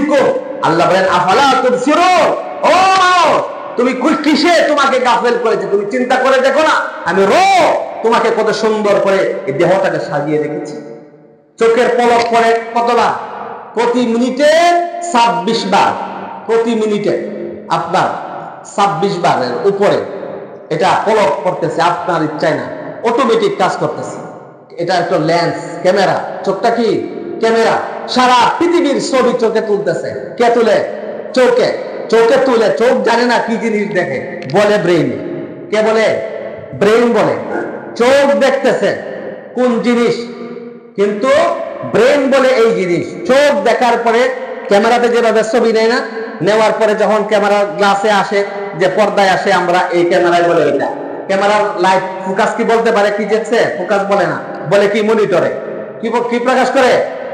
আনফুসিকুম, আল্লাহ বলেন আফালা তুবসিরুন, ও তুমি কিসে তোমাকে গাফেল করেছে, তুমি চিন্তা করে দেখো না, আমি তোমাকে কত সুন্দর করে এই দেহটাকে সাজিয়ে রেখেছি। চোখের পলক পরে কতবার? প্রতি মিনিটে 26 বার, প্রতি মিনিটে আপনার 26 বারের উপরে এটা পলক করতেছে, আপনার ইচ্ছায় না, অটোমেটিক কাজ করতেছে। এটা একটা লেন্স, ক্যামেরা, চোখটা কি ক্যামেরা, সারা পৃথিবীর ছবি চোখে তুলতেছে। কে তুলে? চোখে, চোখে তুলে। চোখ জানে না কি জিনিস দেখে, বলে ব্রেইন। কে বলে? ব্রেইন বলে। চোখ দেখতেছে কোন জিনিস, কিন্তু ব্রেন বলে এই জিনিস। চোখ দেখার পরে ক্যামেরাতে যেভাবে ছবি নেয় না, নেওয়ার পরে যখন ক্যামেরা গ্লাসে আসে, যে পর্দায় আসে, আমরা এই ক্যামেরায় বলে এটা ক্যামেরার লাইট ফোকাস। কি বলতে পারে? কি দেখছে? ফোকাস বলে না, বলে কি মনিটরে। কি প্রকাশ করে?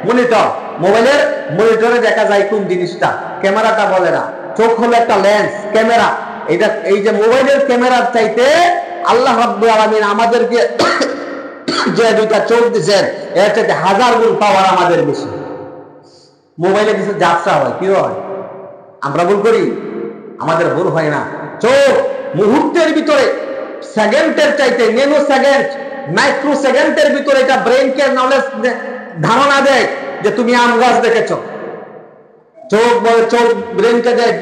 মনিটর। মোবাইলের মনিটরে দেখা যায় কোন জিনিসটা, ক্যামেরাটা বলে না। চোখ হলো একটা লেন্স, ক্যামেরা। এটা এই যে মোবাইলের ক্যামেরার চাইতে আল্লাহ রাব্বুল আলামিন আমাদেরকে যে দুইটা চোখ দিচ্ছেন, এর চাইতে 1000 গুণ পাওয়ার আমাদের বেশি। মোবাইলে কিছু যাত্রা হয়, কি হয়? আমরা ভুল করি? আমাদের ভুল হয় না। চোখ মুহূর্তের ভিতরে, সেকেন্ডের চাইতে, ন্যানো সেকেন্ড, মাইক্রো সেকেন্ডের ভিতরে এটা ব্রেনকে নলেজ ধারণা দেয় যে তুমি আম গাছ দেখেছ। চোখ বলে, চোখ ব্রেনকে দেয়,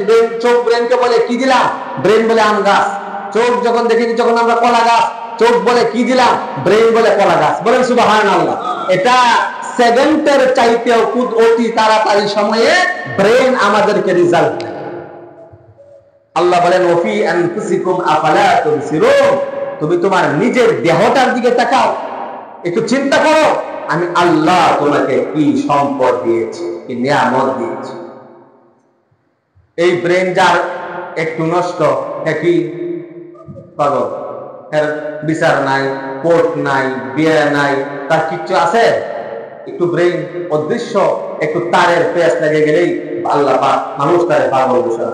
চোখ ব্রেনকে বলে কি দিলাম? ব্রেন বলে আম গাছ। চোখ যখন দেখেছি, যখন আমরা কলা গাছ, চোখ বলে কি দিলাম? ব্রেন বলে কলা গাছ। বলেন সুবহানাল্লাহ। এটা সেকেন্ডের চাইতেও অতি তাড়াতাড়ি সময়ে ব্রেন আমাদেরকে রেজাল্ট দেয়। আল্লাহ বলেন ওফি আনফুসিকুম আফালা তুবসিরুন, তুমি তোমার নিজের দেহটার দিকে তাকাও, একটু চিন্তা করো, আমি আল্লাহ তোমাকে কি সম্পদ দিয়েছি, কি নিয়ামত দিয়েছি। এই ব্রেন যার একটু নষ্ট, একই পাগল, এর বিচার নাই, কোর্ট নাই, বিয়ে নাই, তার কিচ্ছু আছে? একটু ব্রেন অদৃশ্য, একটু তারের পেঁচ লেগে গেলেই আল্লাহ পাক মানুষ তারে পাগল বসে।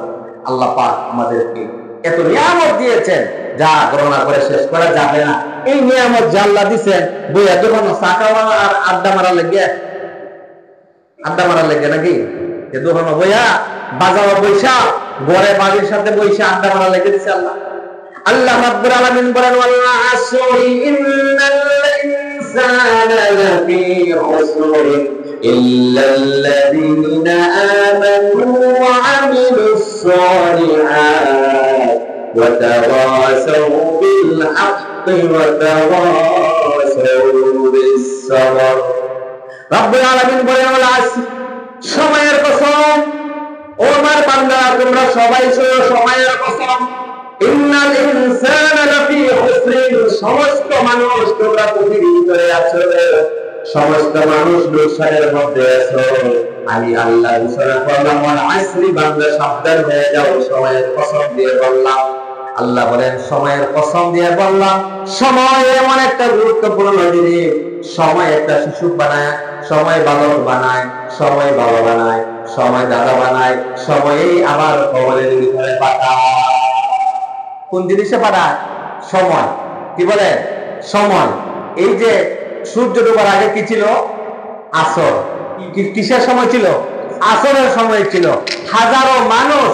আল্লাহ পাক আমাদেরকে এত নিয়ামত দিয়েছেন যা গণনা করে শেষ করা যাবে না। এই নিয়ামত যে আল্লাহ দিচ্ছেন, বইয়া যখন চাকা মারা আর আড্ডা মারা লেগে নাকি, যখন বইয়া বাজার বৈশা, ঘরে বাড়ির সাথে বৈশা আড্ডা মারা লেগে দিচ্ছে আল্লাহ। আল্লাহ রাব্বুল আলামিন বলেন ওয়াল আসরি ইন্নাল ইনসানা লাফি খুসর ইল্লাল্লাযীনা আমানু ওয়া আমিলুস সালিহাত ওয়া তাওয়াসাউ বিল হাক্কি ওয়া তাওয়াসাউ বিস সাবর। রাব্বুল আলামিন বলেন ওয়াল আসর, সময়ের কসম, ও আমার বান্দারা তোমরা সবাই সময়ের কসম। ইন্নাল ইনসানা লাফি খুসর, সমস্ত মানুষ তোমরা পৃথিবীর ভিতরে আছো, সমস্ত মানুষ লোকসানের মধ্যে আছো। আমি আল্লাহ ঘোষণা করলাম ওয়াল আসরি, বান্দা সাবধান হয়ে যাও, সময়ের কসম দিয়ে বললাম। আল্লাহ বলেন সময়ের কসম দিয়ে বললাম। সময় এমন একটা গুরুত্বপূর্ণ জিনিস। সময় একটা শিশু বানায়, সময় বালক বানায়, সময় বাবা বানায়, সময় দাদা বানায়, সময়ই আবার কবরের ভিতরে পাঠায়। কোন জিনিসে পাঠায়? সময়। কি বলে? সময়। এই যে সূর্য ডোবার আগে কি ছিল? আসর। কিসের সময় ছিল? আসরের সময় ছিল। হাজারো মানুষ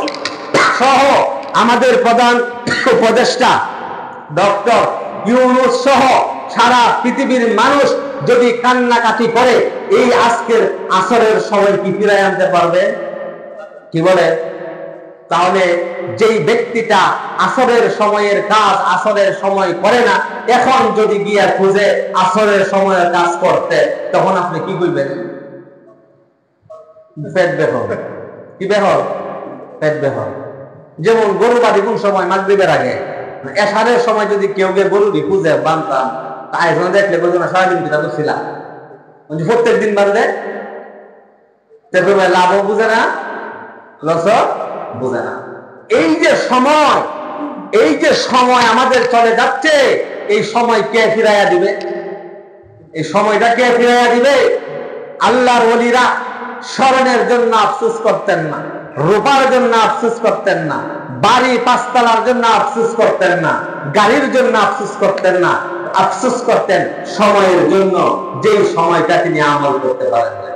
সহ আমাদের প্রধান উপদেষ্টা ডক্টর ইউনূস সহ সারা পৃথিবীর মানুষ যদি কান্নাকাটি করে, এই আজকের আসরের সময় কি ফিরায় আনতে পারবে? কি বলে? তাহলে যেই ব্যক্তিটা আসরের সময়ের কাজ আসরের সময় করে না, এখন যদি গিয়া খুঁজে আসরের সময়ের কাজ করতে, তখন আপনি কি করবেন? পেট বেহল। কি বেহল? পেট বেহল। যেমন গরু বাঁধি কোন সময়? মাগরিবের আগে। এশারের সময় যদি কেউ গিয়ে গরু খুঁজে বানতাম, তাই দেখলে বলতো না সারাদিন কিনা তো ছিলাম, প্রত্যেক দিন বাঁধলে লাভও বুঝে না, লস বুঝে না। এই যে সময়, এই যে সময় আমাদের চলে যাচ্ছে, এই সময় কে ফিরাইয়া দিবে? এই সময়টা কে ফিরাইয়া দিবে? আল্লাহর ওলিরা স্মরণের জন্য আফসোস করতেন না, রূপার জন্য আফসোস করতেন না, বাড়ি পাঁচতলার জন্য আফসোস করতেন না, গাড়ির জন্য আফসোস করতেন না, আফসোস করতেন সময়ের জন্য, যেই সময়টা তিনি আমল করতে পারেন না।